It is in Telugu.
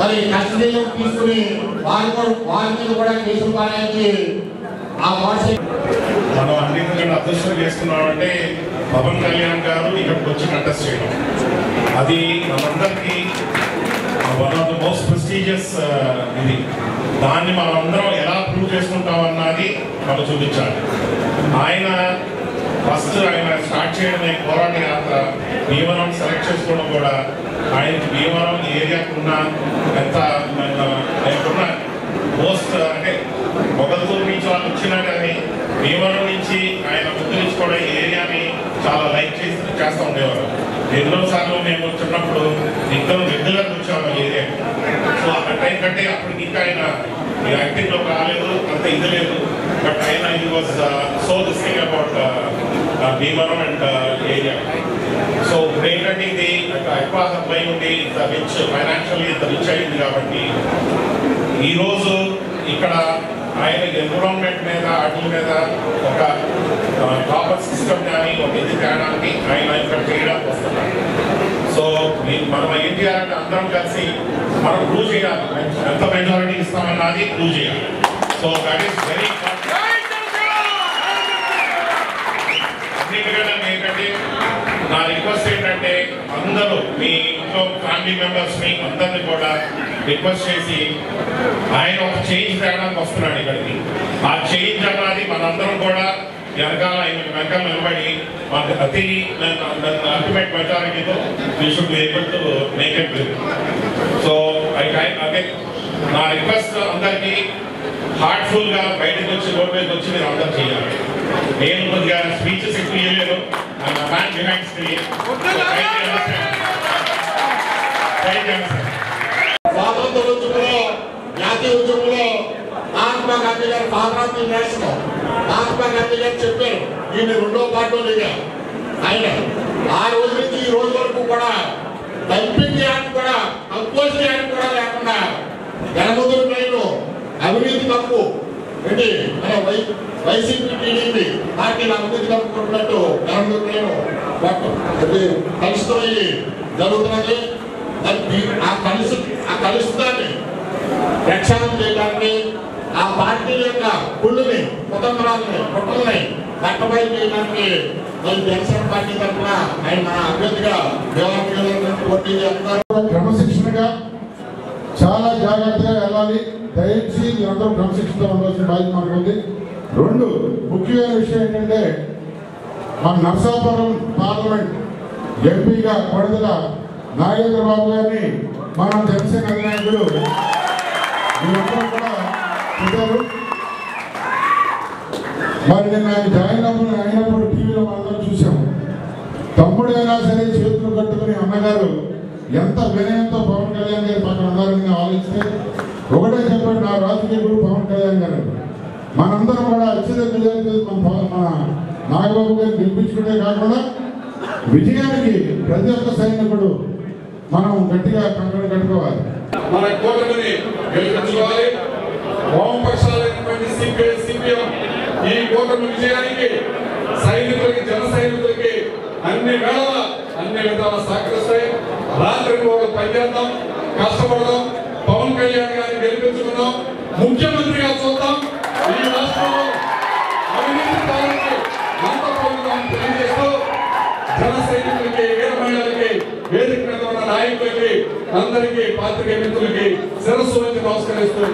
మరి కస్టడీలో తీసుకుని వారి మీద కూడా కేసులు పాలయ్యి ఆ భాష మనం అన్ని అదృష్టం చేసుకున్నామంటే పవన్ కళ్యాణ్ గారు ఇక్కడికి వచ్చి కంటెస్ట్ చేయడం అది మనందరికీ one of the most prestigious ఇది. దాన్ని మనం అందరం ఎలా ప్రూవ్ చేసుకుంటామన్నది మనం చూపించాలి. ఆయన ఫస్ట్ ఆయన స్టార్ట్ చేయడమే పోరాట యాత్ర. భీమవరం సెలెక్ట్ చేసుకోవడం కూడా ఆయనకి భీమవరం ఏరియాకున్న ఎంత ఆయనకున్న మోస్ట్ అంటే మొగల్తూరు నుంచి వాళ్ళు వచ్చినా కానీ భీమవరం నుంచి ఆయన గుర్తించుకోవడం ఏరియాని చాలా లైక్ చేస్తూ ఉండేవారు. ఎన్నోసార్లు మేము చిన్నప్పుడు ఇద్దరు రెగ్యులర్గా వచ్చాము ఏరియా. సో ఆ టైం కంటే అప్పటికి ఇంకా ఆయన యాక్టింగ్లో రాలేదు, అంత ఇది లేదు. బట్ ఆయన ఇది was so this thing about Bhimavaram and area. So ఇప్పుడు ఏంటంటే ఇది ఎక్కువ సప్లై ఉంది, ఇంత రిచ్ ఫైనాన్షియల్లీ ఇంత రిచ్ అయింది కాబట్టి ఈరోజు ఇక్కడ ఆయన ఎన్విరాన్మెంట్ మీద వాటి మీద ఒక ప్రాపర్ సిస్టమ్ కానీ ఒక ఇది తేడానికి ఆయన ఇక్కడ చేయడానికి వస్తున్నారు. సో మనం ఏంటి అంటే అందరం కలిసి మనం ప్రూవ్ చేయాలి, ఎంత మెజారిటీ ఇస్తామన్నది ప్రూవ్ చేయాలి. సో దట్ ఈస్ వెరీ ఏంటంటే నా రిక్వెస్ట్ ఏంటంటే అందరూ మీ ఇంట్లో ఫ్యామిలీ మెంబర్స్ని అందరినీ కూడా రిక్వెస్ట్ చేసి ఆయన ఒక చేంజ్ తేడానికి వస్తున్నాడు ఇక్కడికి. ఆ చేంజ్ అన్నది మనందరం కూడా వెనకాల వెనకాల నిలబడి మనకు అల్టిమేట్ మెజారిటీతో we should be able to make it with. So అదే నా రిక్వెస్ట్ అందరికీ హార్ట్ఫుల్గా బయటకు వచ్చి రోడ్ మీద వచ్చి మీరు అందరూ చేయాలి. నేను కొద్దిగా స్పీచెస్ ఎక్కువ ఇవ్వలేదు, మ్యాన్ బిహైండ్ స్క్రీన్. స్వాతంత్ర ఉద్యమంలో జాతీయ ఉద్యమంలో మహాత్మా గాంధీ గారు పాదయాత్ర చేస్తున్నాం. మహాత్మా గాంధీ గారు చెప్పారు దీన్ని రెండో పార్టీలో దిగా ఆయన. ఆ రోజు నుంచి ఈ రోజు వరకు కూడా డంపింగ్ యాక్ట్ కూడా కంపోజింగ్ యాక్ట్ కూడా లేకుండా జనముద్ర ట్రైన్లో అవినీతి తప్పు ఏంటి మన వైసీపీ టీడీపీ పార్టీలు అవినీతి తప్పుకుంటున్నట్టు జనముద్ర ట్రైన్ కలుషితమయ్యి జరుగుతున్నది. ఆ కలుషితాన్ని ప్రక్షాళన చేయడానికి ఆ పార్టీ యొక్క కుళ్ళుని కుట్రల్ని కట్టబయలు చేయడానికి జనసేన పార్టీ తరఫున ఆయన అభ్యర్థిగా పోటీ చేస్తున్నారు. క్రమశిక్షణగా చాలా జాగ్రత్తగా వెళ్ళాలి. దయచేసి మీరందరూ క్రమశిక్షణతో ఉండవలసిన బాధ్యత మనకు ఉంది. రెండు ముఖ్యమైన విషయం ఏంటంటే మన నర్సాపురం పార్లమెంట్ ఎంపీగా కొడదల నాగేంద్ర బాబు గారిని మన జనసేన అధినాయకుడు మీరందరూ కూడా చెప్పారు. మరి నేను ఆయన జాయిన్ అయినప్పుడు టీవీలో మనందరం చూసాము. తమ్ముడైనా సరే చేతులు కట్టుకుని అన్నగారు ఎంత వినయంతో పవన్ కళ్యాణ్ గారి పక్కన ఉన్నారని ఆలోచిస్తే ఒకటే చెప్పాడు, నా రాజకీయ గురు పవన్ కళ్యాణ్ గారు. మనందరం కూడా అత్యధిక విజయాలు మన నాగబాబు గారిని గెలిపించుకుంటే కాకుండా విజయానికి ప్రతి ఒక్క సైనికుడు మనం గట్టిగా కంకణ కట్టుకోవాలి. మన కూటమిని గెలిపించుకోవాలి. వామపక్షాలైనటువంటి సిపిఎం ఈ కూటమి విజయానికి సైనికులకి జన సైనికులకి అన్ని వేళ అన్ని విధాల సహకరిస్తాయి. రాత్రి కూడా పనిచేద్దాం, కష్టపడదాం, పవన్ కళ్యాణ్ గారిని గెలిపించుకుందాం, ముఖ్యమంత్రిగా చూద్దాం. ఈ రాష్ట్రంలో అవినీతి పాలనకి అంత పొందుదాం తెలియజేస్తూ జన సైనికులకి వీర మహిళలకి వేదిక మీద ఉన్న నాయకులకి అందరికీ పాత్రికేయ మిత్రులకి శిరస్సు వంచి నమస్కరిస్తూ